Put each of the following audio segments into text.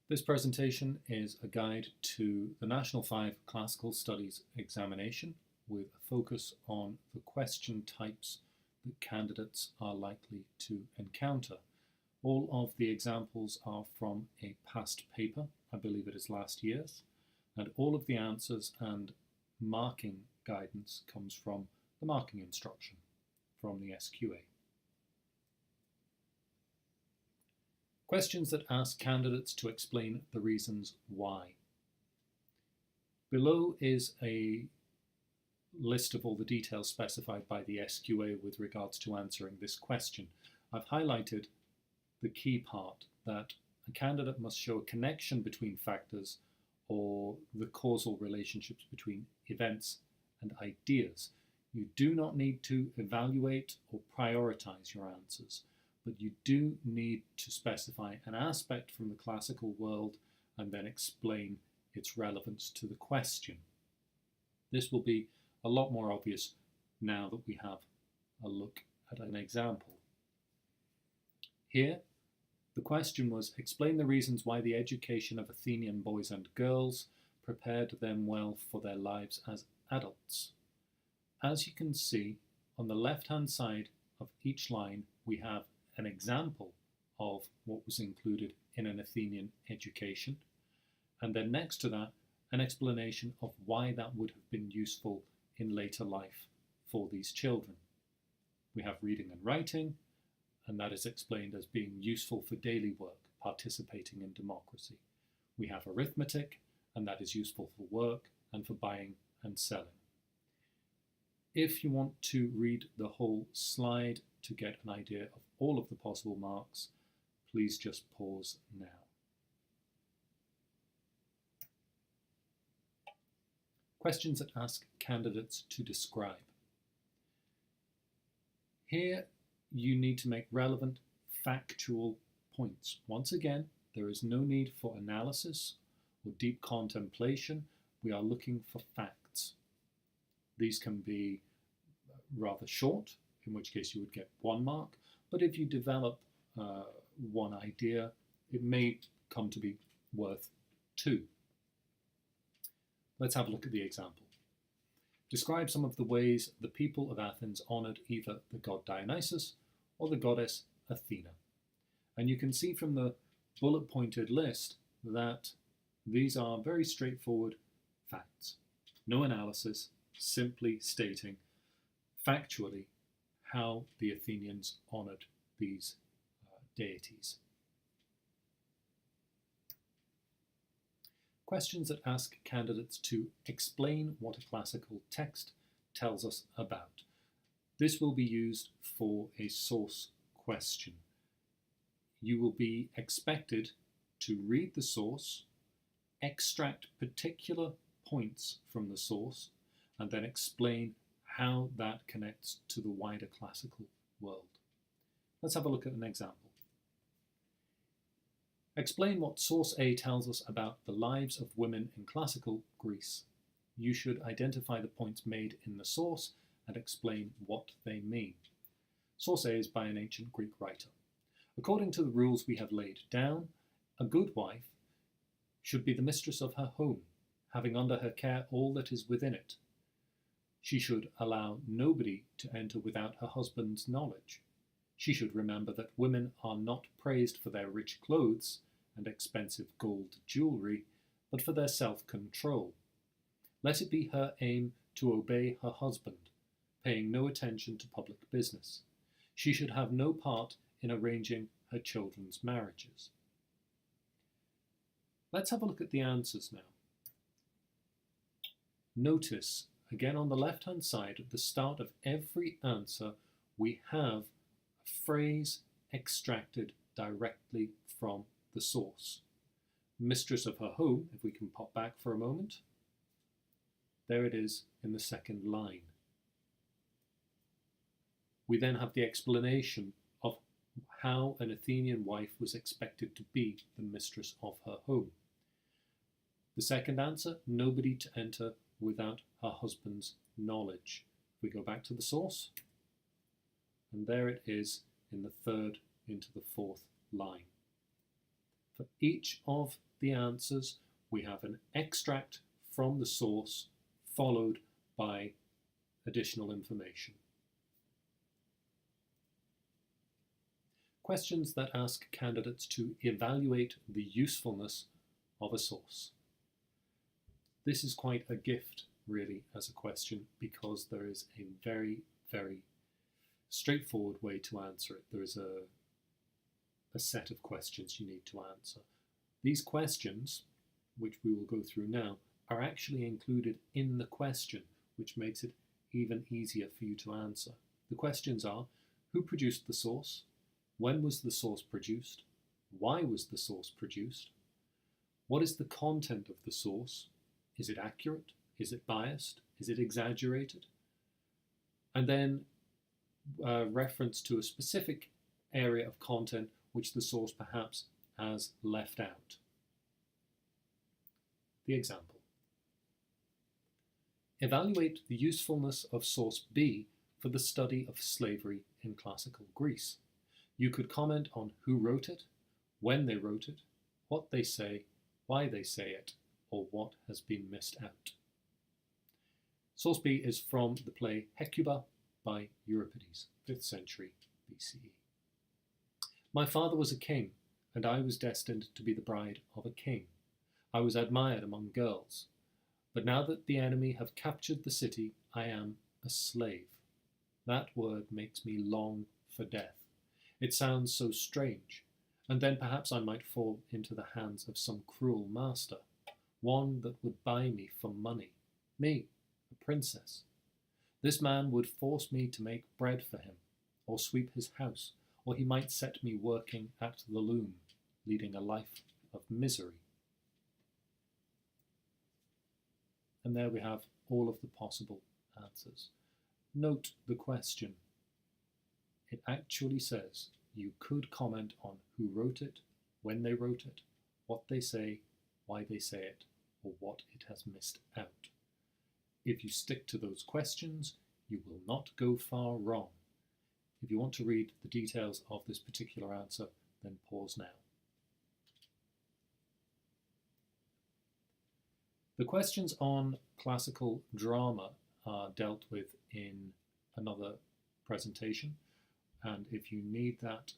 This presentation is a guide to the National 5 Classical Studies examination with a focus on the question types that candidates are likely to encounter. All of the examples are from a past paper, I believe it is last year's, and all of the answers and marking guidance comes from the marking instruction from the SQA. Questions that ask candidates to explain the reasons why. Below is a list of all the details specified by the SQA with regards to answering this question. I've highlighted the key part that a candidate must show a connection between factors or the causal relationships between events and ideas. You do not need to evaluate or prioritize your answers, but you do need to specify an aspect from the classical world and then explain its relevance to the question. This will be a lot more obvious now that we have a look at an example. Here, the question was, explain the reasons why the education of Athenian boys and girls prepared them well for their lives as adults. As you can see, on the left-hand side of each line, we have an example of what was included in an Athenian education, and then next to that, an explanation of why that would have been useful in later life for these children. We have reading and writing, and that is explained as being useful for daily work, participating in democracy. We have arithmetic, and that is useful for work and for buying and selling. If you want to read the whole slide to get an idea of all of the possible marks, please just pause now. Questions that ask candidates to describe. Here you need to make relevant factual points. Once again, there is no need for analysis or deep contemplation. We are looking for facts. These can be rather short, in which case you would get 1 mark, but if you develop one idea, it may come to be worth 2. Let's have a look at the example. Describe some of the ways the people of Athens honoured either the god Dionysus or the goddess Athena. And you can see from the bullet-pointed list that these are very straightforward facts. No analysis, simply stating factually how the Athenians honoured these deities. Questions that ask candidates to explain what a classical text tells us about. This will be used for a source question. You will be expected to read the source, extract particular points from the source, and then explain how that connects to the wider classical world. Let's have a look at an example. Explain what source A tells us about the lives of women in classical Greece. You should identify the points made in the source and explain what they mean. Source A is by an ancient Greek writer. According to the rules we have laid down, a good wife should be the mistress of her home, having under her care all that is within it. She should allow nobody to enter without her husband's knowledge. She should remember that women are not praised for their rich clothes and expensive gold jewellery, but for their self-control. Let it be her aim to obey her husband, paying no attention to public business. She should have no part in arranging her children's marriages. Let's have a look at the answers now. Notice, again on the left-hand side, at the start of every answer, we have a phrase extracted directly from the source. Mistress of her home, if we can pop back for a moment. There it is in the second line. We then have the explanation of how an Athenian wife was expected to be the mistress of her home. The second answer, nobody to enter without her husband's knowledge. We go back to the source, and there it is in the third into the fourth line. For each of the answers, we have an extract from the source followed by additional information. Questions that ask candidates to evaluate the usefulness of a source. This is quite a gift, really, as a question, because there is a very, very straightforward way to answer it. There is a set of questions you need to answer. These questions, which we will go through now, are actually included in the question, which makes it even easier for you to answer. The questions are: who produced the source? When was the source produced? Why was the source produced? What is the content of the source? Is it accurate? Is it biased? Is it exaggerated? And then reference to a specific area of content which the source perhaps has left out. The example. Evaluate the usefulness of source B for the study of slavery in classical Greece. You could comment on who wrote it, when they wrote it, what they say, why they say it, or what has been missed out. Source B is from the play Hecuba by Euripides, 5th century BCE. My father was a king, and I was destined to be the bride of a king. I was admired among girls. But now that the enemy have captured the city, I am a slave. That word makes me long for death. It sounds so strange, and then perhaps I might fall into the hands of some cruel master, one that would buy me for money, me, a princess. This man would force me to make bread for him, or sweep his house, or he might set me working at the loom, leading a life of misery. And there we have all of the possible answers. Note the question. It actually says you could comment on who wrote it, when they wrote it, what they say, why they say it, or what it has missed out. If you stick to those questions, you will not go far wrong. If you want to read the details of this particular answer, then pause now. The questions on classical drama are dealt with in another presentation, and if you need that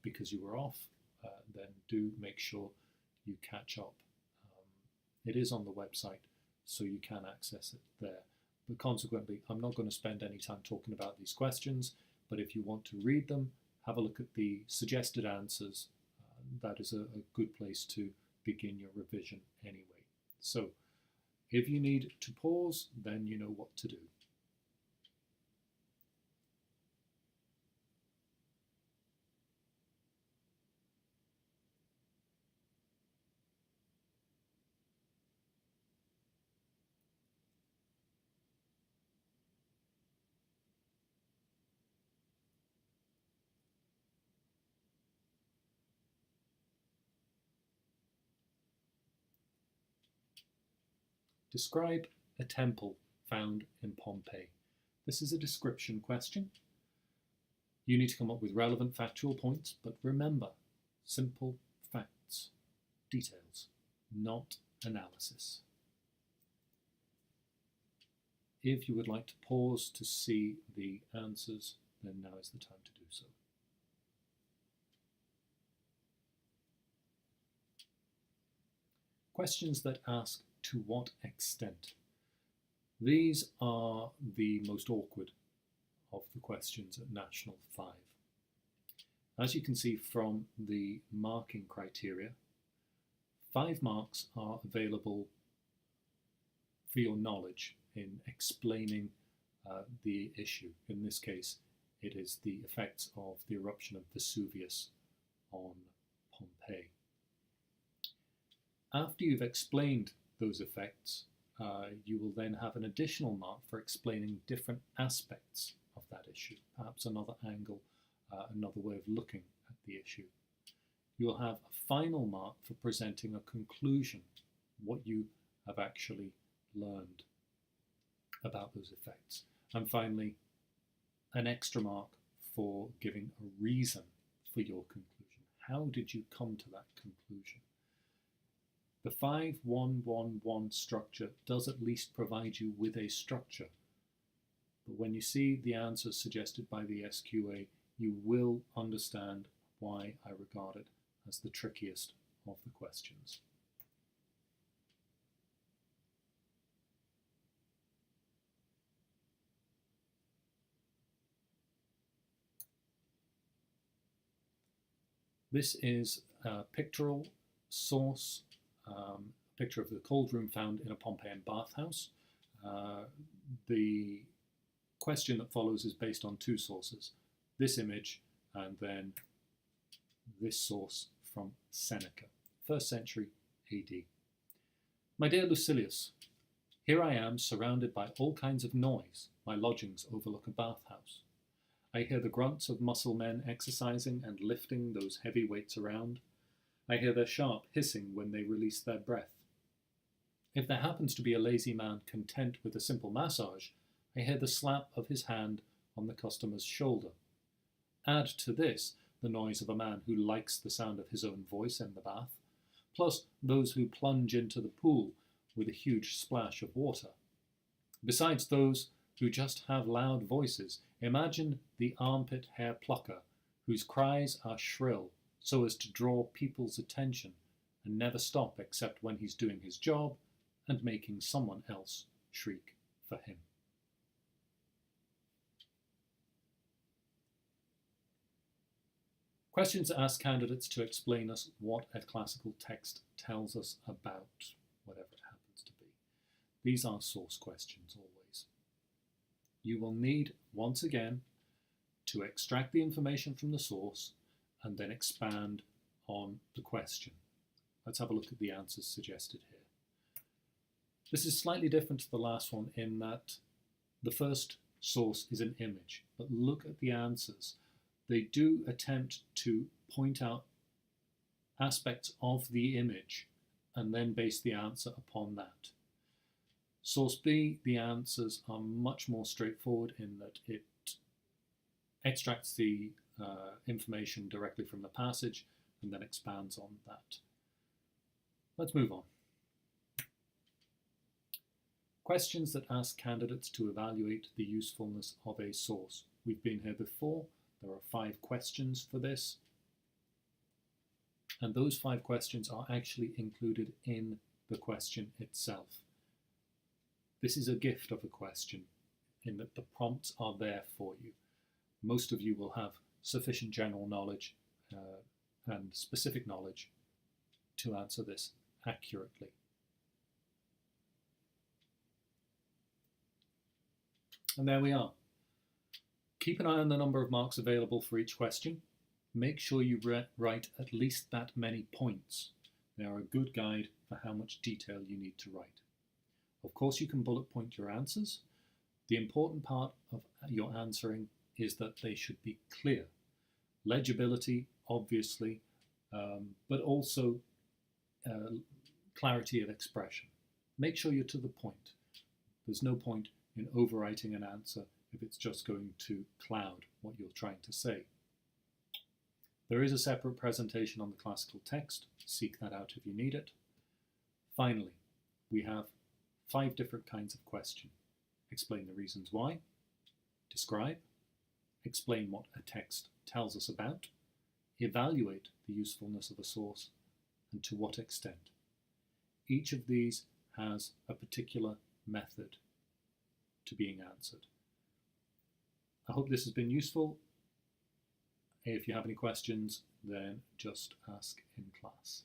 because you were off, then do make sure you catch up. It is on the website, so you can access it there. But consequently, I'm not going to spend any time talking about these questions, but if you want to read them, have a look at the suggested answers. That is a good place to begin your revision anyway. So, if you need to pause, then you know what to do. Describe a temple found in Pompeii. This is a description question. You need to come up with relevant factual points, but remember, simple facts, details, not analysis. If you would like to pause to see the answers, then now is the time to do so. Questions that ask to what extent. These are the most awkward of the questions at National 5. As you can see from the marking criteria, 5 marks are available for your knowledge in explaining the issue. In this case, it is the effects of the eruption of Vesuvius on Pompeii. After you've explained those effects, you will then have an additional mark for explaining different aspects of that issue, perhaps another angle, another way of looking at the issue. You will have a final mark for presenting a conclusion, what you have actually learned about those effects. And finally, an extra mark for giving a reason for your conclusion. How did you come to that conclusion? The 5-1-1-1 structure does at least provide you with a structure. But when you see the answers suggested by the SQA, you will understand why I regard it as the trickiest of the questions. This is a pictorial source, a picture of the cold room found in a Pompeian bathhouse. The question that follows is based on two sources, this image and then this source from Seneca, 1st century AD. My dear Lucilius, here I am surrounded by all kinds of noise. My lodgings overlook a bathhouse. I hear the grunts of muscle men exercising and lifting those heavy weights around. I hear their sharp hissing when they release their breath. If there happens to be a lazy man content with a simple massage, I hear the slap of his hand on the customer's shoulder. Add to this the noise of a man who likes the sound of his own voice in the bath, plus those who plunge into the pool with a huge splash of water. Besides those who just have loud voices, imagine the armpit hair plucker whose cries are shrill so as to draw people's attention and never stop except when he's doing his job and making someone else shriek for him. Questions ask candidates to explain us what a classical text tells us about whatever it happens to be. These are source questions always. You will need, once again, to extract the information from the source and then expand on the question. Let's have a look at the answers suggested here. This is slightly different to the last one in that the first source is an image, but look at the answers. They do attempt to point out aspects of the image and then base the answer upon that. Source B, the answers are much more straightforward in that it extracts the information directly from the passage and then expands on that. Let's move on. Questions that ask candidates to evaluate the usefulness of a source. We've been here before. There are 5 questions for this. And those 5 questions are actually included in the question itself. This is a gift of a question in that the prompts are there for you. Most of you will have sufficient general knowledge and specific knowledge to answer this accurately. And there we are. Keep an eye on the number of marks available for each question. Make sure you write at least that many points. They are a good guide for how much detail you need to write. Of course, you can bullet point your answers. The important part of your answering is that they should be clear. Legibility, obviously, but also clarity of expression. Make sure you're to the point. There's no point in overwriting an answer if it's just going to cloud what you're trying to say. There is a separate presentation on the classical text. Seek that out if you need it. Finally, we have 5 different kinds of question. Explain the reasons why. Describe. Explain what a text tells us about. Evaluate the usefulness of a source and to what extent. Each of these has a particular method to being answered. I hope this has been useful. If you have any questions, then just ask in class.